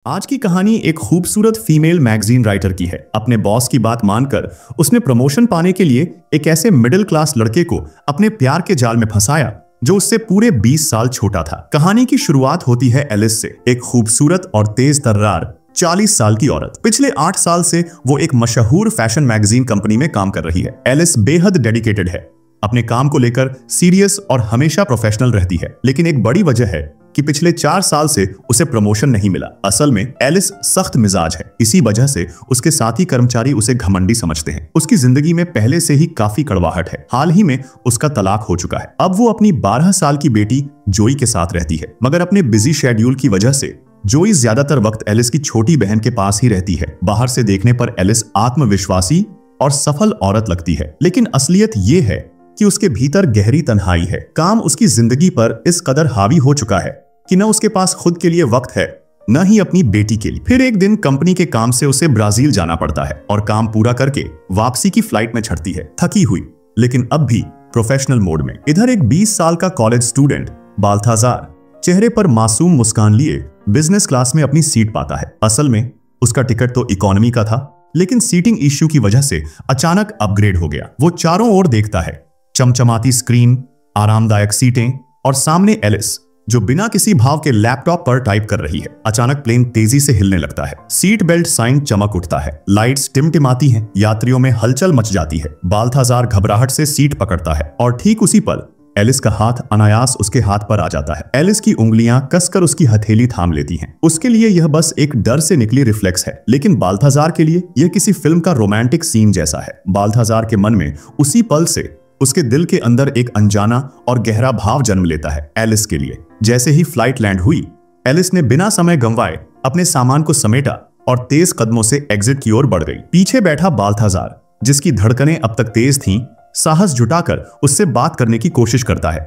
आज की कहानी एक खूबसूरत फीमेल मैगजीन राइटर की है। अपने बॉस की बात मानकर उसने प्रमोशन पाने के लिए एक ऐसे मिडिल क्लास लड़के को अपने प्यार के जाल में फंसाया जो उससे पूरे 20 साल छोटा था। कहानी की शुरुआत होती है एलिस से, एक खूबसूरत और तेज तर्रार 40 साल की औरत। पिछले 8 साल से वो एक मशहूर फैशन मैगजीन कंपनी में काम कर रही है। एलिस बेहद डेडिकेटेड है, अपने काम को लेकर सीरियस और हमेशा प्रोफेशनल रहती है। लेकिन एक बड़ी वजह है कि पिछले 4 साल से उसे प्रमोशन नहीं मिला। असल में एलिस सख्त मिजाज है, इसी वजह से उसके साथी कर्मचारी उसे घमंडी समझते हैं। उसकी जिंदगी में पहले से ही काफी कड़वाहट है। हाल ही में उसका तलाक हो चुका है। अब वो अपनी 12 साल की बेटी जोई के साथ रहती है, मगर अपने बिजी शेड्यूल की वजह से जोई ज्यादातर वक्त एलिस की छोटी बहन के पास ही रहती है। बाहर से देखने पर एलिस आत्मविश्वासी और सफल औरत लगती है, लेकिन असलियत ये है कि उसके भीतर गहरी तन्हाई है। काम उसकी जिंदगी पर इस कदर हावी हो चुका है कि न उसके पास खुद के लिए वक्त है, न ही अपनी बेटी के लिए। फिर एक दिन कंपनी के काम से उसे ब्राजील जाना पड़ता है और काम पूरा करके वापसी की फ्लाइट में चढ़ती है, थकी हुई लेकिन अब भी प्रोफेशनल मोड में। इधर एक 20 साल का कॉलेज स्टूडेंट बाल्थाजार चेहरे पर मासूम मुस्कान लिए बिजनेस क्लास में अपनी सीट पाता है। असल में उसका टिकट तो इकोनॉमी का था, लेकिन सीटिंग इश्यू की वजह से अचानक अपग्रेड हो गया। वो चारों ओर देखता है, चमचमाती स्क्रीन, आरामदायक सीटें और सामने एलिस जो बिना किसी भाव के लैपटॉप पर टाइप कर रही है। अचानक प्लेन तेजी से हिलने लगता है, सीट बेल्ट साइन चमक उठता है, लाइट्स टिमटिमाती हैं, यात्रियों में हलचल मच जाती है। बाल्थाजार घबराहट से सीट पकड़ता है और ठीक उसी पल एलिस का हाथ अनायास उसके हाथ पर आ जाता है। एलिस की उंगलियां कसकर उसकी हथेली थाम लेती हैं। उसके लिए यह बस एक डर से निकली रिफ्लेक्स है, लेकिन बाल्थाजार के लिए यह किसी फिल्म का रोमांटिक सीन जैसा है। बाल्थाजार के मन में उसी पल से उसके दिल के अंदर एक अनजाना और गहरा भाव जन्म लेता है एलिस के लिए। जैसे ही फ्लाइट लैंड हुई, एलिस ने बिना समय गंवाए अपने सामान को समेटा और तेज कदमों से एग्जिट की ओर बढ़ गई। पीछे बैठा बाल्थाजार, जिसकी धड़कनें अब तक तेज थीं, साहस जुटाकर उससे बात करने की कोशिश करता है।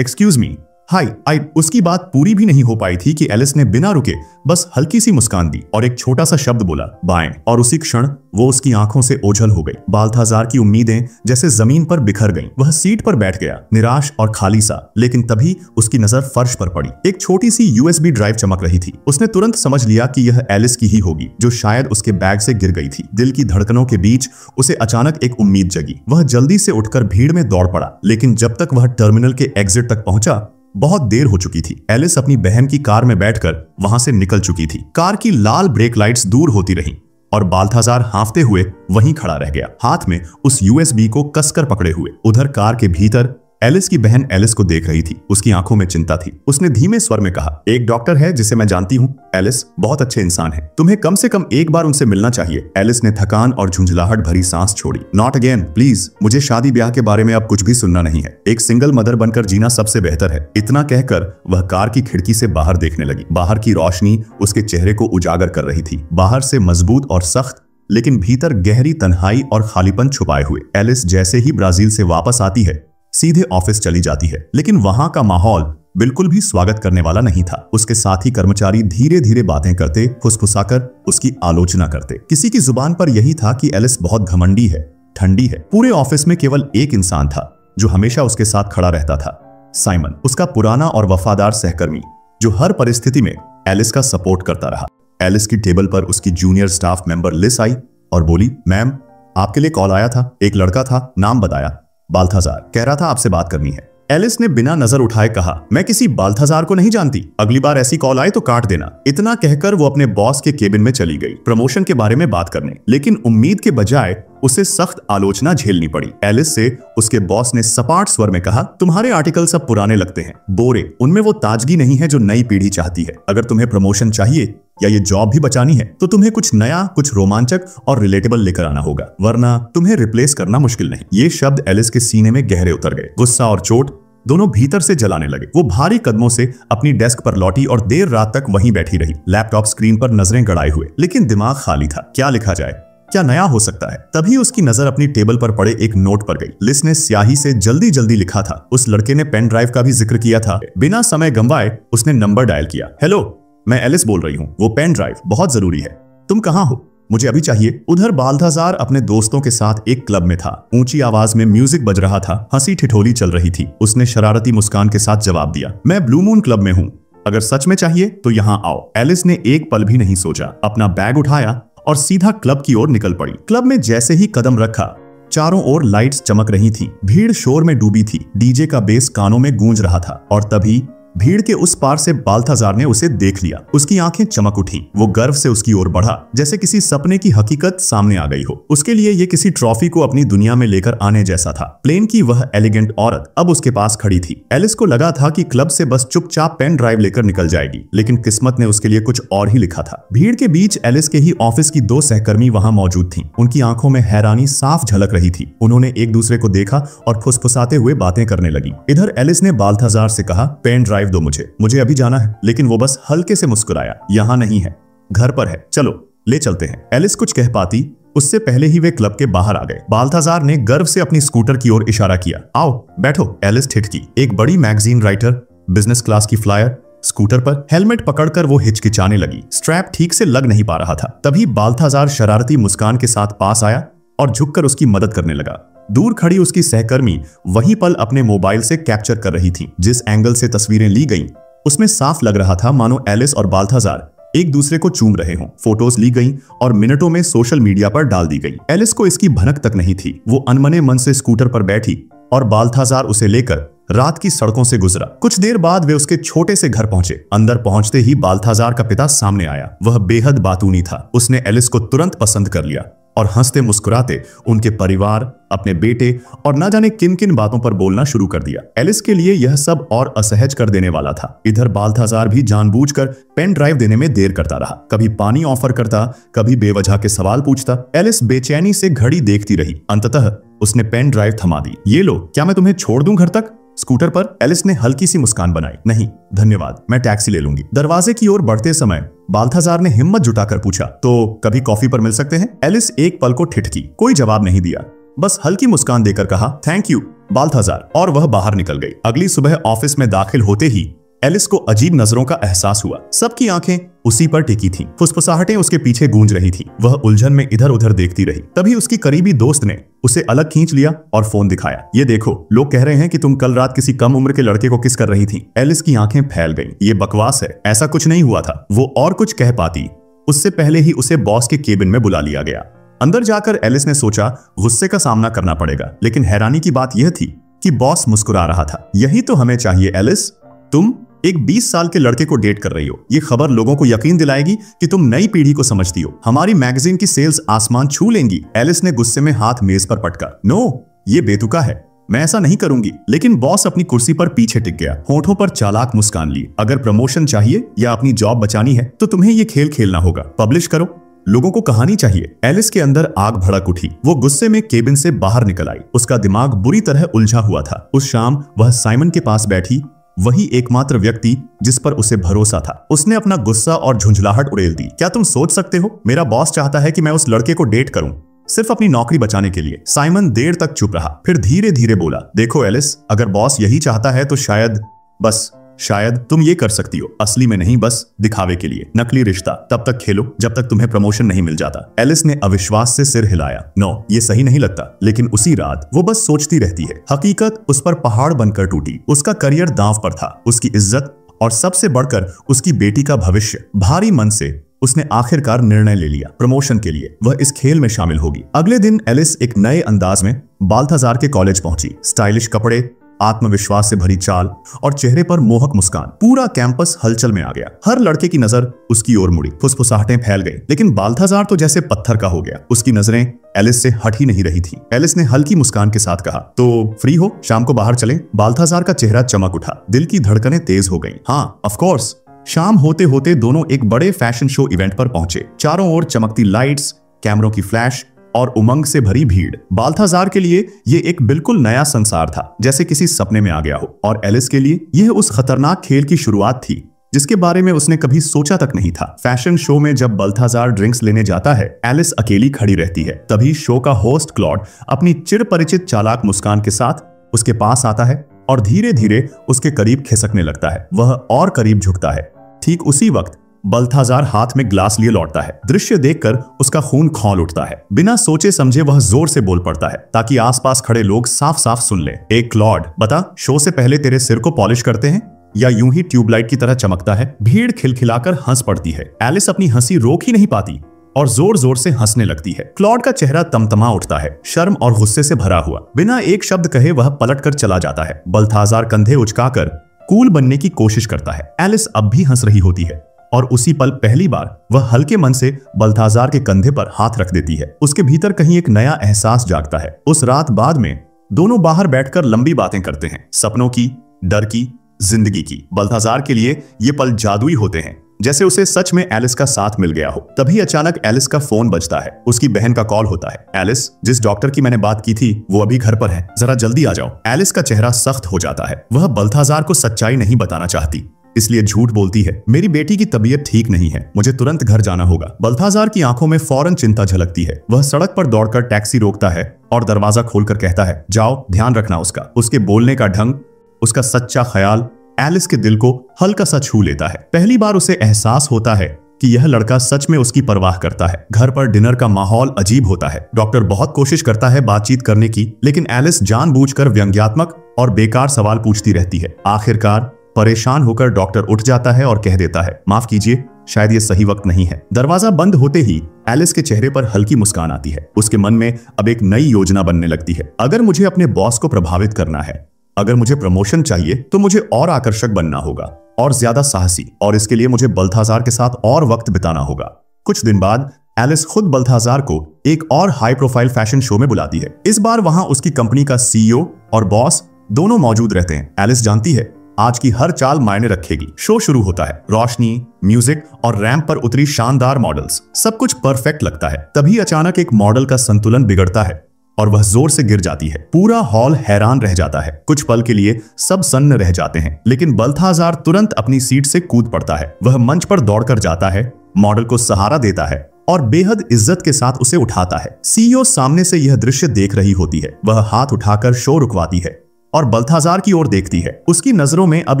एक्सक्यूज मी, हाय। उसकी बात पूरी भी नहीं हो पाई थी कि एलिस ने बिना रुके बस हल्की सी मुस्कान दी और एक छोटा सा शब्द बोला, बाएं। और उसी क्षण वो उसकी आंखों से ओझल हो गई। बाल्थाजार की उम्मीदें जैसे जमीन पर बिखर गईं। वह सीट पर बैठ गया, निराश और खाली सा। लेकिन तभी उसकी नजर फर्श पर पड़ी। एक छोटी सी USB ड्राइव चमक रही थी। उसने तुरंत समझ लिया कि यह एलिस की ही होगी, जो शायद उसके बैग से गिर गई थी। दिल की धड़कनों के बीच उसे अचानक एक उम्मीद जगी। वह जल्दी से उठकर भीड़ में दौड़ पड़ा, लेकिन जब तक वह टर्मिनल के एग्जिट तक पहुंचा, बहुत देर हो चुकी थी। एलिस अपनी बहन की कार में बैठकर वहां से निकल चुकी थी। कार की लाल ब्रेक लाइट्स दूर होती रहीं और बाल्थाजार हांफते हुए वहीं खड़ा रह गया, हाथ में उस USB को कसकर पकड़े हुए। उधर कार के भीतर एलिस की बहन एलिस को देख रही थी। उसकी आंखों में चिंता थी। उसने धीमे स्वर में कहा, एक डॉक्टर है जिसे मैं जानती हूँ। एलिस बहुत अच्छे इंसान है, तुम्हें कम से कम एक बार उनसे मिलना चाहिए। एलिस ने थकान और झुंझलाहट भरी सांस छोड़ी। नॉट अगेन प्लीज, मुझे शादी ब्याह के बारे में अब कुछ भी सुनना नहीं है। एक सिंगल मदर बनकर जीना सबसे बेहतर है। इतना कहकर वह कार की खिड़की से बाहर देखने लगी। बाहर की रोशनी उसके चेहरे को उजागर कर रही थी। बाहर से मजबूत और सख्त, लेकिन भीतर गहरी तन्हाई और खालीपन छुपाए हुए। एलिस जैसे ही ब्राजील से वापस आती है, सीधे ऑफिस चली जाती है, लेकिन वहां का माहौल बिल्कुल भी स्वागत करने वाला नहीं था। उसके साथी कर्मचारी धीरे धीरे बातें करते, फुसफुसाकर उसकी आलोचना करते। किसी की जुबान पर यही था कि एलिस बहुत घमंडी है, ठंडी है। पूरे ऑफिस में केवल एक इंसान था जो हमेशा उसके साथ खड़ा रहता था, साइमन, उसका पुराना और वफादार सहकर्मी, जो हर परिस्थिति में एलिस का सपोर्ट करता रहा। एलिस की टेबल पर उसकी जूनियर स्टाफ मेंबर लिस आई और बोली, मैम, आपके लिए कॉल आया था। एक लड़का था, नाम बताया, बाल्थाजार, कह रहा था आपसे बात करनी है। एलिस ने बिना नजर उठाए कहा, मैं किसी बाल्थाजार को नहीं जानती, अगली बार ऐसी कॉल आए तो काट देना। इतना कहकर वो अपने बॉस के केबिन में चली गई, प्रमोशन के बारे में बात करने। लेकिन उम्मीद के बजाय उसे सख्त आलोचना झेलनी पड़ी। एलिस से उसके बॉस ने सपाट स्वर में कहा, तुम्हारे आर्टिकल सब पुराने लगते हैं, बोरे, उनमें वो ताजगी नहीं है जो नई पीढ़ी चाहती है। अगर तुम्हें प्रमोशन चाहिए या ये जॉब भी बचानी है तो तुम्हें कुछ नया, कुछ रोमांचक और रिलेटेबल लेकर आना होगा, वरना तुम्हें रिप्लेस करना मुश्किल नहीं। ये शब्द एलिस के सीने में गहरे उतर गए। गुस्सा और चोट दोनों भीतर से जलाने लगे। वो भारी कदमों से अपनी डेस्क पर लौटी और देर रात तक वहीं बैठी रही, लैपटॉप स्क्रीन पर नजरें गड़ाए हुए। लेकिन दिमाग खाली था। क्या लिखा जाए, क्या नया हो सकता है? तभी उसकी नजर अपनी टेबल पर पड़े एक नोट पर गई। लिस ने स्याही से जल्दी जल्दी लिखा था। उस लड़के ने पेन ड्राइव का भी जिक्र किया था। बिना समय गंवाए उसने नंबर डायल किया। हेलो, मैं एलिस बोल रही हूँ, वो पेन ड्राइव बहुत जरूरी है। तुम कहाँ हो? मुझे अभी चाहिए। उधर बाल्थाजार अपने दोस्तों के साथ एक क्लब में था। ऊंची आवाज में म्यूजिक बज रहा था, हंसी ठिठोली चल रही थी। उसने शरारती मुस्कान के साथ जवाब दिया, मैं ब्लू मून क्लब में हूँ। अगर सच में चाहिए तो यहाँ आओ। एलिस ने एक पल भी नहीं सोचा, अपना बैग उठाया और सीधा क्लब की ओर निकल पड़ी। क्लब में जैसे ही कदम रखा, चारों ओर लाइट्स चमक रही थी, भीड़ शोर में डूबी थी, डीजे का बेस कानों में गूंज रहा था। और तभी भीड़ के उस पार से बाल्थाजार ने उसे देख लिया। उसकी आंखें चमक उठी, वो गर्व से उसकी ओर बढ़ा, जैसे किसी सपने की हकीकत सामने आ गई हो। उसके लिए ये किसी ट्रॉफी को अपनी दुनिया में लेकर आने जैसा था। प्लेन की वह एलिगेंट औरत अब उसके पास खड़ी थी। एलिस को लगा था कि क्लब से बस चुपचाप पेन ड्राइव लेकर निकल जाएगी, लेकिन किस्मत ने उसके लिए कुछ और ही लिखा था। भीड़ के बीच एलिस के ही ऑफिस की 2 सहकर्मी वहां मौजूद थीं। उनकी आंखों में हैरानी साफ झलक रही थी। उन्होंने एक दूसरे को देखा और फुसफुसाते हुए बातें करने लगी। इधर एलिस ने बाल्थाजार से कहा, पेन ड्राइव दो मुझे अभी जाना है। लेकिन वो बस हल्के से मुस्कुराया, यहाँ नहीं है, घर पर है, चलो ले चलते हैं। एलिस कुछ कह पाती उससे पहले ही वे क्लब के बाहर आ गए। बाल्थाजार ने गर्व से अपनी स्कूटर की ओर इशारा किया, आओ बैठो। एलिस ठिठकी। एक बड़ी मैगजीन राइटर, बिजनेस क्लास की फ्लायर, स्कूटर पर हेलमेट पकड़कर वो हिचकिचाने लगी। स्ट्रैप ठीक से लग नहीं पा रहा था। तभी बाल्थाजार शरारती मुस्कान के साथ पास आया और झुककर उसकी मदद करने लगा। दूर खड़ी उसकी सहकर्मी वही पल अपने मोबाइल से कैप्चर कर रही थी। जिस एंगल से तस्वीरें ली गईं, उसमें साफ लग रहा था मानो एलिस और बाल्थाजार एक दूसरे को चूम रहे हों। फोटोज ली गईं और मिनटों में सोशल मीडिया पर डाल दी गईं। एलिस को इसकी भनक तक नहीं थी। वो अनमने मन से स्कूटर पर बैठी और बाल्थाजार उसे लेकर रात की सड़कों से गुजरा। कुछ देर बाद वे उसके छोटे से घर पहुंचे। अंदर पहुंचते ही बाल्थाजार का पिता सामने आया। वह बेहद बातूनी था। उसने एलिस को तुरंत पसंद कर लिया और हंसते मुस्कुराते उनके परिवार, अपने बेटे और न जाने किन किन बातों पर बोलना शुरू कर दिया। एलिस के लिए यह सब और असहज कर देने वाला था। इधर बाल्थाजार भी जानबूझकर पेन ड्राइव देने में देर करता रहा। कभी पानी ऑफर करता, कभी बेवजह के सवाल पूछता। एलिस बेचैनी से घड़ी देखती रही। अंततः उसने पेन ड्राइव थमा दी। ये लो, क्या मैं तुम्हें छोड़ दूं घर तक? स्कूटर पर एलिस ने हल्की सी मुस्कान बनाई। नहीं धन्यवाद, मैं टैक्सी ले लूंगी। दरवाजे की ओर बढ़ते समय बाल्थाजार ने हिम्मत जुटाकर पूछा, तो कभी कॉफी पर मिल सकते हैं? एलिस एक पल को ठिठकी, कोई जवाब नहीं दिया, बस हल्की मुस्कान देकर कहा, थैंक यू बाल्थाजार, और वह बाहर निकल गई। अगली सुबह ऑफिस में दाखिल होते ही एलिस को अजीब नजरों का एहसास हुआ। सबकी आंखें उसी पर टिकी थीं। फुसफुसाहटें उसके पीछे गूंज रही थीं। वह उलझन में इधर उधर देखती रही। तभी उसकी करीबी दोस्त ने उसे अलग खींच लिया और फोन दिखाया। ये देखो, लोग कह रहे हैं कि तुम कल रात किसी कम उम्र के लड़के को किस कर रही थी। एलिस की आंखें फैल गईं। ये बकवास है, ऐसा कुछ नहीं हुआ था। वो और कुछ कह पाती, उससे पहले ही उसे बॉस के केबिन में बुला लिया गया। अंदर जाकर एलिस ने सोचा गुस्से का सामना करना पड़ेगा, लेकिन हैरानी की बात यह थी कि बॉस मुस्कुरा रहा था। यही तो हमें चाहिए एलिस, तुम एक 20 साल के लड़के को डेट कर रही हो। ये खबर लोगों को यकीन दिलाएगी कि तुम नई पीढ़ी को समझती हो। हमारी मैगजीन की सेल्स आसमान छू लेंगी। एलिस ने गुस्से में हाथ मेज पर पटका। नो, ये बेतुका है, मैं ऐसा नहीं करूंगी। लेकिन बॉस अपनी कुर्सी पर पीछे टिक गया, होठों पर चालाक मुस्कान ली। अगर प्रमोशन चाहिए या अपनी जॉब बचानी है तो तुम्हें ये खेल खेलना होगा। पब्लिश करो, लोगों को कहानी चाहिए। एलिस के अंदर आग भड़क उठी। वो गुस्से में केबिन से बाहर निकल आई। उसका दिमाग बुरी तरह उलझा हुआ था। उस शाम वह साइमन के पास बैठी, वही एकमात्र व्यक्ति जिस पर उसे भरोसा था। उसने अपना गुस्सा और झुंझलाहट उड़ेल दी। क्या तुम सोच सकते हो, मेरा बॉस चाहता है कि मैं उस लड़के को डेट करूं, सिर्फ अपनी नौकरी बचाने के लिए। साइमन देर तक चुप रहा, फिर धीरे धीरे बोला, देखो एलिस, अगर बॉस यही चाहता है तो शायद तुम ये कर सकती हो। असली में नहीं, बस दिखावे के लिए। नकली रिश्ता तब तक खेलो जब तक तुम्हें प्रमोशन नहीं मिल जाता। एलिस ने अविश्वास से सिर हिलाया। नो, ये सही नहीं लगता। लेकिन उसी रात वो बस सोचती रहती है। हकीकत उस पर पहाड़ बनकर टूटी। उसका करियर दांव पर था, उसकी इज्जत और सबसे बढ़कर उसकी बेटी का भविष्य। भारी मन से उसने आखिरकार निर्णय ले लिया, प्रमोशन के लिए वह इस खेल में शामिल होगी। अगले दिन एलिस एक नए अंदाज में बाल्थाजार के कॉलेज पहुंची। स्टाइलिश कपड़े, आत्मविश्वास से भरी चाल और चेहरे पर मोहक मुस्कान। पूरा कैंपस हलचल में आ गया। हर लड़के की नजर उसकी ओर मुड़ी। फुसफुसाहटें फैल गई। लेकिन बाल्थाजार तो जैसे पत्थर का हो गया। उसकी नजरें एलिस से हट ही नहीं रही थी। एलिस ने हल्की मुस्कान के साथ कहा, तो फ्री हो, शाम को बाहर चलें? बाल्थाजार का चेहरा चमक उठा। दिल की धड़कनें तेज हो गईं। हाँ, ऑफ कोर्स। शाम होते होते दोनों एक बड़े फैशन शो इवेंट पर पहुंचे। चारों ओर चमकती लाइट्स, कैमरों की फ्लैश और उमंग से भरी भीड़। बाल्थाजार के लिए यह एक बिल्कुल नया संसार था, जैसे किसी सपने में आ गया हो। और एलिस के लिए यह उस खतरनाक खेल की शुरुआत थी जिसके बारे में उसने कभी सोचा तक नहीं था। फैशन शो में जब बाल्थाजार ड्रिंक्स लेने जाता है, एलिस अकेली खड़ी रहती है। तभी शो का होस्ट क्लॉड अपनी चिरपरिचित चालाक मुस्कान के साथ उसके पास आता है और धीरे धीरे उसके करीब खिसकने लगता है। वह और करीब झुकता है। ठीक उसी वक्त बाल्थाजार हाथ में ग्लास लिए लौटता है। दृश्य देखकर उसका खून खौल उठता है। बिना सोचे समझे वह जोर से बोल पड़ता है ताकि आसपास खड़े लोग साफ साफ सुन लें। एक क्लॉड, बता, शो से पहले तेरे सिर को पॉलिश करते हैं? या यूं ही ट्यूबलाइट की तरह चमकता है। भीड़ खिलखिलाकर हंस पड़ती है। एलिस अपनी हंसी रोक ही नहीं पाती और जोर जोर से हंसने लगती है। क्लॉड का चेहरा तमतमा उठता है, शर्म और गुस्से से भरा हुआ। बिना एक शब्द कहे वह पलटकर चला जाता है। बल्थाजार कंधे उचकाकर कूल बनने की कोशिश करता है। एलिस अब भी हंस रही होती है और उसी पल पहली बार वह हल्के मन से बल्थाजार के कंधे पर हाथ रख देती है। उसके भीतर कहीं एक नया एहसास जागता है। उस रात बाद में दोनों बाहर बैठकर लंबी बातें करते हैं, सपनों की, डर की, जिंदगी की। बल्थाजार के लिए ये पल जादुई होते हैं, जैसे उसे सच में एलिस का साथ मिल गया हो। तभी अचानक एलिस का फोन बजता है। उसकी बहन का कॉल होता है। एलिस, जिस डॉक्टर की मैंने बात की थी वो अभी घर पर है, जरा जल्दी आ जाओ। एलिस का चेहरा सख्त हो जाता है। वह बल्थाजार को सच्चाई नहीं बताना चाहती, इसलिए झूठ बोलती है। मेरी बेटी की तबीयत ठीक नहीं है, मुझे तुरंत घर जाना होगा। बल्थाजार की आंखों में फौरन चिंता झलकती है। वह सड़क पर दौड़कर टैक्सी रोकता है और दरवाजा खोलकर कहता है, जाओ, ध्यान रखना उसका। उसके बोलने का ढंग, उसका सच्चा ख्याल एलिस के दिल को हल्का सा छू लेता है। पहली बार उसे एहसास होता है कि यह लड़का सच में उसकी परवाह करता है। घर पर डिनर का माहौल अजीब होता है। डॉक्टर बहुत कोशिश करता है बातचीत करने की, लेकिन एलिस जानबूझकर व्यंग्यात्मक और बेकार सवाल पूछती रहती है। आखिरकार परेशान होकर डॉक्टर उठ जाता है और कह देता है, माफ कीजिए, शायद ये सही वक्त नहीं है। दरवाजा बंद होते ही एलिस के चेहरे पर हल्की मुस्कान आती है। उसके मन में अब एक नई योजना बनने लगती है। अगर मुझे अपने बॉस को प्रभावित करना है, अगर मुझे प्रमोशन चाहिए, तो मुझे और आकर्षक बनना होगा और ज्यादा साहसी, और इसके लिए मुझे बल्थाजार के साथ और वक्त बिताना होगा। कुछ दिन बाद एलिस खुद बल्थाजार को एक और हाई प्रोफाइल फैशन शो में बुलाती है। इस बार वहां उसकी कंपनी का सीईओ और बॉस दोनों मौजूद रहते हैं। एलिस जानती है आज की हर चाल मायने रखेगी। शो शुरू होता है। रोशनी, म्यूजिक और रैंप पर उतरी शानदार मॉडल्स, सब कुछ परफेक्ट लगता है। तभी अचानक एक मॉडल का संतुलन बिगड़ता है और वह जोर से गिर जाती है। पूरा हॉल हैरान रह जाता है। कुछ पल के लिए सब सन्न रह जाते हैं, लेकिन बल्थाजार तुरंत अपनी सीट से कूद पड़ता है। वह मंच पर दौड़कर जाता है, मॉडल को सहारा देता है और बेहद इज्जत के साथ उसे उठाता है। सीईओ सामने से यह दृश्य देख रही होती है। वह हाथ उठाकर शो रुकवाती है और बल्थाजार की ओर देखती है। उसकी नजरों में अब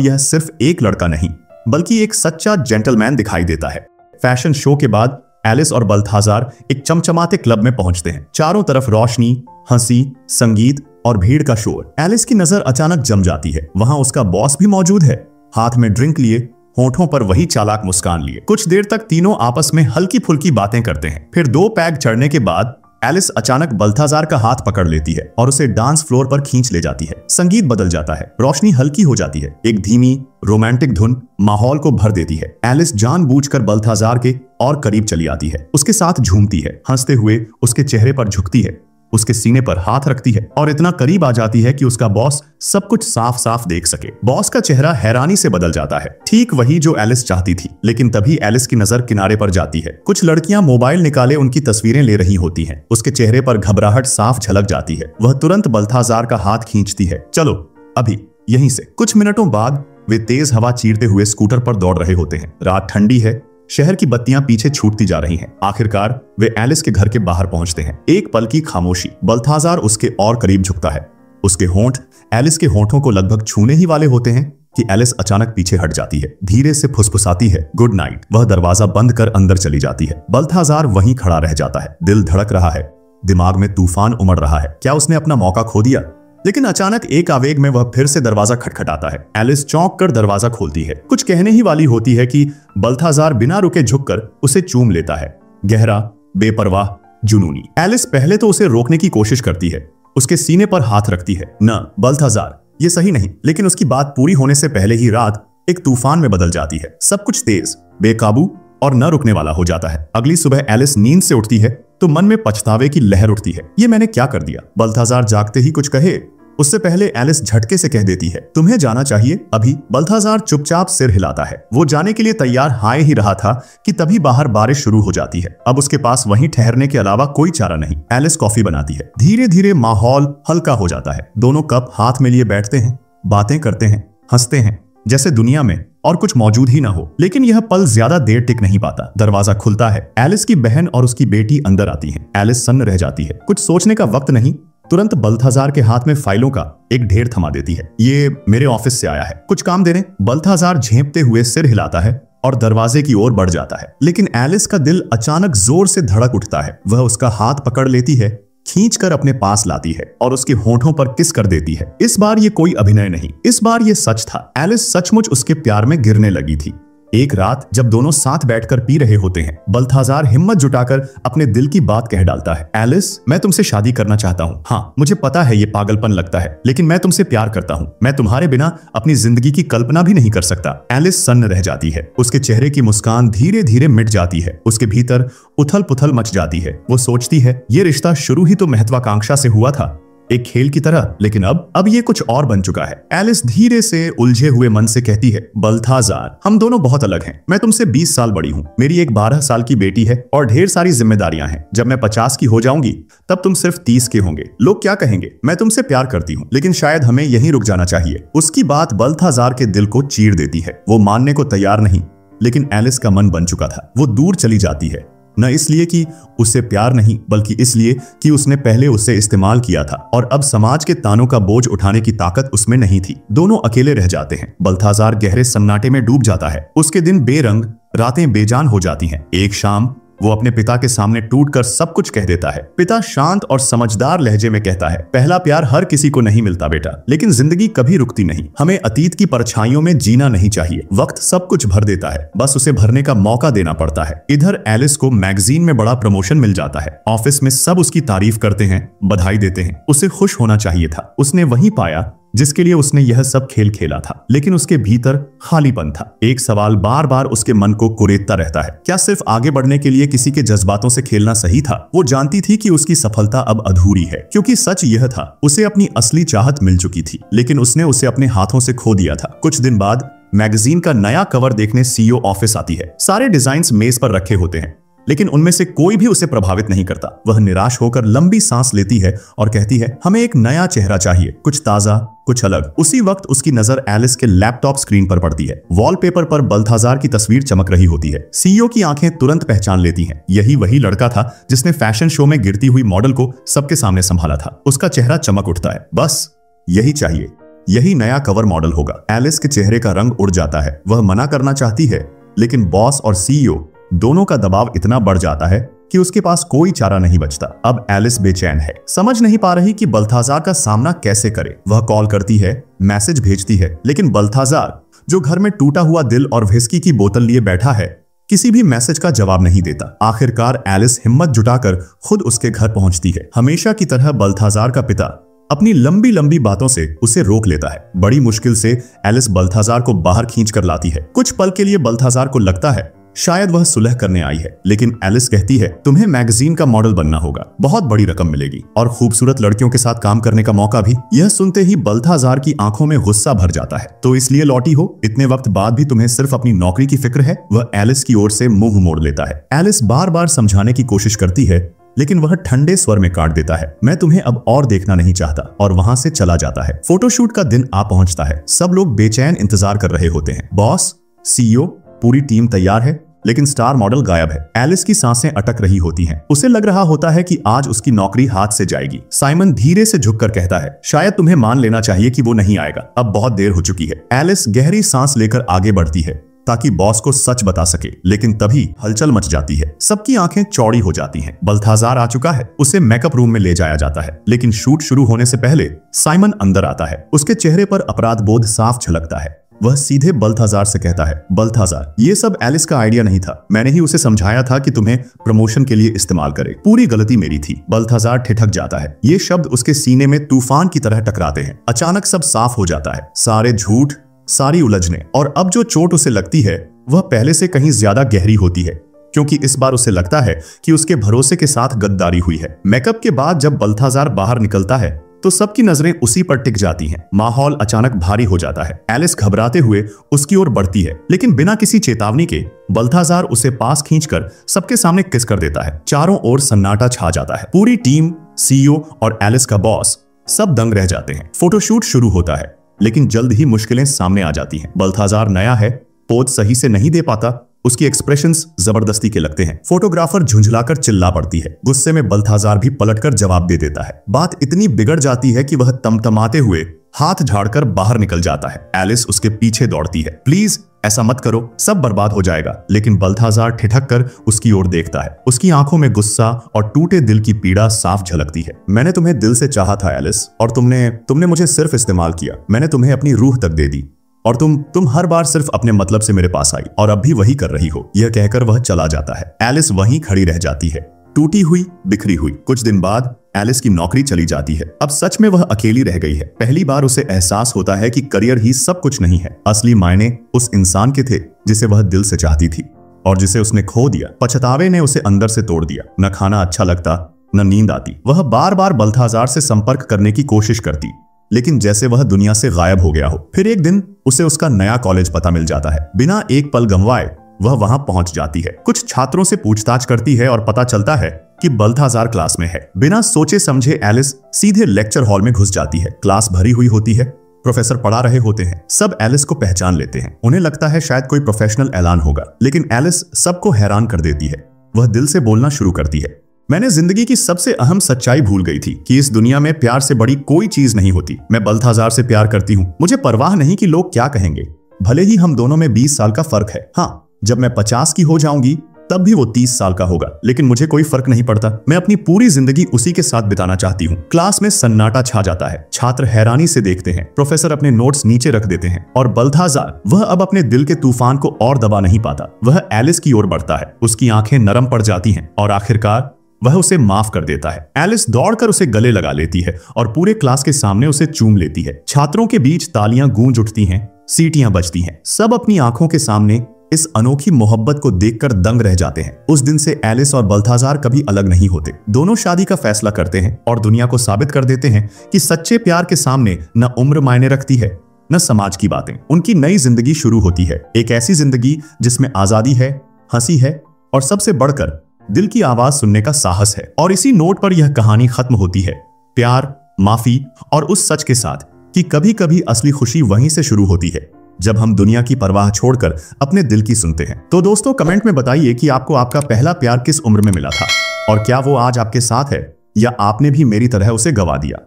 यह सिर्फ एक लड़का नहीं, बल्कि एक सच्चा जेंटलमैन दिखाई देता है। फैशन शो के बाद एलिस और बल्थाजार एक चमचमाते क्लब में पहुंचते हैं। चारों तरफ रोशनी, हंसी, संगीत और भीड़ का शोर। एलिस की नजर अचानक जम जाती है। वहां उसका बॉस भी मौजूद है, हाथ में ड्रिंक लिए, होठों पर वही चालाक मुस्कान लिए। कुछ देर तक तीनों आपस में हल्की फुल्की बातें करते हैं। फिर 2 पैग चढ़ने के बाद एलिस अचानक बल्थाजार का हाथ पकड़ लेती है और उसे डांस फ्लोर पर खींच ले जाती है। संगीत बदल जाता है, रोशनी हल्की हो जाती है, एक धीमी रोमांटिक धुन माहौल को भर देती है। एलिस जानबूझकर बल्थाजार के और करीब चली आती है, उसके साथ झूमती है, हंसते हुए उसके चेहरे पर झुकती है, उसके सीने पर हाथ रखती है और इतना करीब आ जाती है कि उसका बॉस सब कुछ साफ साफ देख सके। बॉस का चेहरा हैरानी से बदल जाता है, ठीक वही जो एलिस चाहती थी। लेकिन तभी एलिस की नजर किनारे पर जाती है। कुछ लड़कियां मोबाइल निकाले उनकी तस्वीरें ले रही होती हैं। उसके चेहरे पर घबराहट साफ झलक जाती है। वह तुरंत बल्थाजार का हाथ खींचती है, चलो अभी यहीं से। कुछ मिनटों बाद वे तेज हवा चीरते हुए स्कूटर पर दौड़ रहे होते हैं। रात ठंडी है, शहर की बत्तियां पीछे छूटती जा रही हैं। आखिरकार वे एलिस के घर के बाहर पहुंचते हैं। एक पल की खामोशी। बल्थाजार उसके और करीब झुकता है। उसके होंठ एलिस के होंठों को लगभग छूने ही वाले होते हैं कि एलिस अचानक पीछे हट जाती है, धीरे से फुसफुसाती है, गुड नाइट। वह दरवाजा बंद कर अंदर चली जाती है। बल्थाजार वहीं खड़ा रह जाता है। दिल धड़क रहा है, दिमाग में तूफान उमड़ रहा है। क्या उसने अपना मौका खो दिया? लेकिन अचानक एक आवेग में वह फिर से दरवाजा खटखटाता है। एलिस चौंक कर दरवाजा खोलती है। कुछ कहने ही वाली होती है कि बल्थाजार बिना रुके झुककर उसे चूम लेता है, गहरा, बेपरवाह, जुनूनी। एलिस पहले तो उसे रोकने की कोशिश करती है, उसके सीने पर हाथ रखती है। न बल्थाजार, ये सही नहीं। लेकिन उसकी बात पूरी होने से पहले ही रात एक तूफान में बदल जाती है। सब कुछ तेज, बेकाबू और न रुकने वाला हो जाता है। अगली सुबह एलिस नींद से उठती है तो मन में पछतावे की लहर उठती है। ये मैंने क्या कर दिया? बल्थाजार जागते ही कुछ कहे उससे पहले एलिस झटके से कह देती है, तुम्हें जाना चाहिए अभी। बल्थाजार चुपचाप सिर हिलाता है। वो जाने के लिए तैयार हाय ही रहा था कि तभी बाहर बारिश शुरू हो जाती है। अब उसके पास वहीं ठहरने के अलावा कोई चारा नहीं। एलिस कॉफी बनाती है। धीरे धीरे माहौल हल्का हो जाता है। दोनों कप हाथ में लिए बैठते हैं, बातें करते हैं, हंसते हैं, जैसे दुनिया में और कुछ मौजूद ही ना हो। लेकिन यह पल ज्यादा देर टिक नहीं पाता। दरवाजा खुलता है। एलिस की बहन और उसकी बेटी अंदर आती हैं। एलिस सन्न रह जाती है। कुछ सोचने का वक्त नहीं, तुरंत बल्थाजार के हाथ में फाइलों का एक ढेर थमा देती है। ये मेरे ऑफिस से आया है, कुछ काम दे रहे? बल्थाजार झेंपते हुए सिर हिलाता है और दरवाजे की ओर बढ़ जाता है। लेकिन एलिस का दिल अचानक जोर से धड़क उठता है। वह उसका हाथ पकड़ लेती है खींचकर अपने पास लाती है और उसके होठों पर किस कर देती है। इस बार ये कोई अभिनय नहीं, इस बार ये सच था। एलिस सचमुच उसके प्यार में गिरने लगी थी। एक रात जब दोनों साथ बैठकर पी रहे होते हैं, बल्थाजार हिम्मत जुटाकर अपने दिल की बात कह डालता है। एलिस, मैं तुमसे शादी करना चाहता हूँ। हाँ, मुझे पता है ये पागलपन लगता है, लेकिन मैं तुमसे प्यार करता हूँ। मैं तुम्हारे बिना अपनी जिंदगी की कल्पना भी नहीं कर सकता। एलिस सन्न रह जाती है। उसके चेहरे की मुस्कान धीरे धीरे मिट जाती है। उसके भीतर उथल पुथल मच जाती है। वो सोचती है, ये रिश्ता शुरू ही तो महत्वाकांक्षा से हुआ था, एक खेल की तरह, लेकिन अब ये कुछ और बन चुका है। एलिस धीरे से उलझे हुए मन से कहती है, बल्थाजार, हम दोनों बहुत अलग हैं। मैं तुमसे 20 साल बड़ी हूँ, मेरी एक 12 साल की बेटी है और ढेर सारी जिम्मेदारियां हैं। जब मैं 50 की हो जाऊंगी तब तुम सिर्फ 30 के होंगे। लोग क्या कहेंगे? मैं तुमसे प्यार करती हूँ, लेकिन शायद हमें यहीं रुक जाना चाहिए। उसकी बात बल्थाजार के दिल को चीर देती है। वो मानने को तैयार नहीं, लेकिन एलिस का मन बन चुका था। वो दूर चली जाती है, न इसलिए कि उससे प्यार नहीं, बल्कि इसलिए कि उसने पहले उसे इस्तेमाल किया था और अब समाज के तानों का बोझ उठाने की ताकत उसमें नहीं थी। दोनों अकेले रह जाते हैं। बल्थाजार गहरे सन्नाटे में डूब जाता है। उसके दिन बेरंग, रातें बेजान हो जाती हैं। एक शाम वो अपने पिता के सामने टूटकर सब कुछ कह देता है। पिता शांत और समझदार लहजे में कहता है, पहला प्यार हर किसी को नहीं मिलता बेटा, लेकिन जिंदगी कभी रुकती नहीं। हमें अतीत की परछाइयों में जीना नहीं चाहिए। वक्त सब कुछ भर देता है, बस उसे भरने का मौका देना पड़ता है। इधर एलिस को मैगजीन में बड़ा प्रमोशन मिल जाता है। ऑफिस में सब उसकी तारीफ करते हैं, बधाई देते हैं। उसे खुश होना चाहिए था। उसने वही पाया जिसके लिए उसने यह सब खेल खेला था, लेकिन उसके भीतर खालीपन था। एक सवाल बार बार उसके मन को कुरेदता रहता है, क्या सिर्फ आगे बढ़ने के लिए किसी के जज्बातों से खेलना सही था? वो जानती थी कि उसकी सफलता अब अधूरी है, क्योंकि सच यह था, उसे अपनी असली चाहत मिल चुकी थी, लेकिन उसने उसे अपने हाथों से खो दिया था। कुछ दिन बाद मैगजीन का नया कवर देखने सीईओ ऑफिस आती है। सारे डिजाइन्स मेज पर रखे होते हैं, लेकिन उनमें से कोई भी उसे प्रभावित नहीं करता। वह निराश होकर लंबी सांस लेती है और कहती है, हमें एक नया चेहरा चाहिए, कुछ ताजा, कुछ अलग। उसी वक्त उसकी नजर एलिस के लैपटॉप स्क्रीन पर पड़ती है। वॉलपेपर पर बल्थाजार की तस्वीर चमक रही होती है। सीईओ की आंखें तुरंत पहचान लेती हैं। यही वही लड़का था जिसने फैशन शो में गिरती हुई मॉडल को सबके सामने संभाला था। उसका चेहरा चमक उठता है। बस यही चाहिए, यही नया कवर मॉडल होगा। एलिस के चेहरे का रंग उड़ जाता है। वह मना करना चाहती है, लेकिन बॉस और सीईओ दोनों का दबाव इतना बढ़ जाता है कि उसके पास कोई चारा नहीं बचता। अब एलिस बेचैन है, समझ नहीं पा रही कि बल्थाजार का सामना कैसे करे। वह कॉल करती है, मैसेज भेजती है, लेकिन बल्थाजार, जो घर में टूटा हुआ दिल और व्हिस्की की बोतल लिए बैठा है, किसी भी मैसेज का जवाब नहीं देता। आखिरकार एलिस हिम्मत जुटाकर खुद उसके घर पहुंचती है। हमेशा की तरह बल्थाजार का पिता अपनी लंबी लंबी बातों से उसे रोक लेता है। बड़ी मुश्किल से एलिस बल्थाजार को बाहर खींच कर लाती है। कुछ पल के लिए बल्थाजार को लगता है शायद वह सुलह करने आई है, लेकिन एलिस कहती है, तुम्हें मैगजीन का मॉडल बनना होगा, बहुत बड़ी रकम मिलेगी और खूबसूरत लड़कियों के साथ काम करने का मौका भी। यह सुनते ही बल्थाजार की आंखों में गुस्सा भर जाता है। तो इसलिए लौटी हो? इतने वक्त बाद भी तुम्हें सिर्फ अपनी नौकरी की फिक्र है? वह एलिस की ओर से मुंह मोड़ लेता है। एलिस बार बार समझाने की कोशिश करती है, लेकिन वह ठंडे स्वर में काट देता है, मैं तुम्हें अब और देखना नहीं चाहता, और वहां से चला जाता है। फोटोशूट का दिन आ पहुंचता है। सब लोग बेचैन इंतजार कर रहे होते हैं। बॉस, सीईओ, पूरी टीम तैयार है, लेकिन स्टार मॉडल गायब है। एलिस की सांसें अटक रही होती हैं। उसे लग रहा होता है कि आज उसकी नौकरी हाथ से जाएगी। साइमन धीरे से झुककर कहता है, शायद तुम्हें मान लेना चाहिए कि वो नहीं आएगा, अब बहुत देर हो चुकी है। एलिस गहरी सांस लेकर आगे बढ़ती है ताकि बॉस को सच बता सके, लेकिन तभी हलचल मच जाती है। सबकी आंखें चौड़ी हो जाती हैं। बल्थाजार आ चुका है। उसे मेकअप रूम में ले जाया जाता है, लेकिन शूट शुरू होने से पहले साइमन अंदर आता है। उसके चेहरे पर अपराध बोध साफ झलकता है। वह सीधे बल्थाजार से कहता है, बल्थाजार, ये सब एलिस का आइडिया नहीं था। मैंने ही उसे समझाया था कि तुम्हें प्रमोशन के लिए इस्तेमाल करे। पूरी गलती मेरी थी। बल्थाजार ठिठक जाता है। ये शब्द उसके सीने में तूफान की तरह टकराते हैं। अचानक सब साफ हो जाता है। सारे झूठ, सारी उलझने, और अब जो चोट उसे लगती है वह पहले से कहीं ज्यादा गहरी होती है, क्योंकि इस बार उसे लगता है कि उसके भरोसे के साथ गद्दारी हुई है। मेकअप के बाद जब बल्थाजार बाहर निकलता है तो सबकी नजरें उसी पर टिक जाती हैं। माहौल अचानक भारी हो जाता है। एलिस घबराते हुए उसकी ओर बढ़ती है, लेकिन बिना किसी चेतावनी के बल्थाजार उसे पास खींचकर सबके सामने किस कर देता है। चारों ओर सन्नाटा छा जाता है। पूरी टीम, सीईओ और एलिस का बॉस सब दंग रह जाते हैं। फोटोशूट शुरू होता है, लेकिन जल्द ही मुश्किलें सामने आ जाती हैं। बल्थाजार नया है, पोज सही से नहीं दे पाता, उसकी एक्सप्रेशंस जबरदस्ती के लगते हैं। फोटोग्राफर झुंझलाकर चिल्ला पड़ती है। गुस्से में बल्थाजार भी पलटकर जवाब दे देता है। बात इतनी बिगड़ जाती है कि वह तमतमाते हुए हाथ झाड़कर बाहर निकल जाता है। एलिस उसके पीछे दौड़ती है। प्लीज ऐसा मत करो, सब बर्बाद हो जाएगा। लेकिन बल्थाजार ठिठक कर उसकी ओर देखता है। उसकी आंखों में गुस्सा और टूटे दिल की पीड़ा साफ झलकती है। मैंने तुम्हें दिल से चाहा था एलिस, और तुमने मुझे सिर्फ इस्तेमाल किया। मैंने तुम्हें अपनी रूह तक दे दी, और तुम हर बार सिर्फ अपने मतलब से मेरे पास आई, और अब भी वही कर रही हो। यह कहकर वह चला जाता है। एलिस वहीं खड़ी रह जाती है, टूटी हुई, बिखरी हुई। कुछ दिन बाद एलिस की नौकरी चली जाती है। अब सच में वह अकेली रह गई है। पहली बार उसे एहसास होता है कि करियर ही सब कुछ नहीं है। असली मायने उस इंसान के थे जिसे वह दिल से चाहती थी, और जिसे उसने खो दिया। पछतावे ने उसे अंदर से तोड़ दिया। न खाना अच्छा लगता, न नींद आती। वह बार बार बल्थाजार से संपर्क करने की कोशिश करती, लेकिन जैसे वह दुनिया से गायब हो गया हो। फिर एक दिन उसे उसका नया कॉलेज पता मिल जाता है। बिना एक पल गंवाए वह वहां पहुंच जाती है। कुछ छात्रों से पूछताछ करती है और पता चलता है कि बल्थाजार क्लास में है। बिना सोचे समझे एलिस सीधे लेक्चर हॉल में घुस जाती है। क्लास भरी हुई होती है, प्रोफेसर पढ़ा रहे होते हैं। सब एलिस को पहचान लेते हैं। उन्हें लगता है शायद कोई प्रोफेशनल ऐलान होगा, लेकिन एलिस सबको हैरान कर देती है। वह दिल से बोलना शुरू करती है। मैंने जिंदगी की सबसे अहम सच्चाई भूल गई थी कि इस दुनिया में प्यार से बड़ी कोई चीज नहीं होती। मैं बल्थाजार से प्यार करती हूँ। मुझे परवाह नहीं कि लोग क्या कहेंगे। भले ही हम दोनों में 20 साल का फर्क है। हाँ, जब मैं 50 की हो जाऊंगी तब भी वो 30 साल का होगा, लेकिन मुझे कोई फर्क नहीं पड़ता। मैं अपनी पूरी जिंदगी उसी के साथ बिताना चाहती हूँ। क्लास में सन्नाटा छा जाता है। छात्र हैरानी से देखते हैं। प्रोफेसर अपने नोट्स नीचे रख देते हैं, और बल्थाजार वह अब अपने दिल के तूफान को और दबा नहीं पाता। वह एलिस की ओर बढ़ता है। उसकी आंखें नरम पड़ जाती हैं, और आखिरकार वह उसे माफ कर देता है। एलिस दौड़कर उसे गले लगा लेती है और पूरे क्लास के सामने उसे चूम लेती है। छात्रों के बीच तालियां गूंज उठती हैं, सीटियां बजती हैं। सब अपनी आंखों के सामने इस अनोखी मोहब्बत को देखकर दंग रह जाते हैं। उस दिन से एलिस और बल्थाजार कभी अलग नहीं होते। दोनों शादी का फैसला करते हैं और दुनिया को साबित कर देते हैं कि सच्चे प्यार के सामने न उम्र मायने रखती है, न समाज की बातें। उनकी नई जिंदगी शुरू होती है, एक ऐसी जिंदगी जिसमें आजादी है, हंसी है, और सबसे बढ़कर दिल की आवाज सुनने का साहस है। और इसी नोट पर यह कहानी खत्म होती है, प्यार, माफी और उस सच के साथ कि कभी कभी असली खुशी वहीं से शुरू होती है, जब हम दुनिया की परवाह छोड़कर अपने दिल की सुनते हैं। तो दोस्तों, कमेंट में बताइए कि आपको आपका पहला प्यार किस उम्र में मिला था, और क्या वो आज आपके साथ है, या आपने भी मेरी तरह उसे गवा दिया।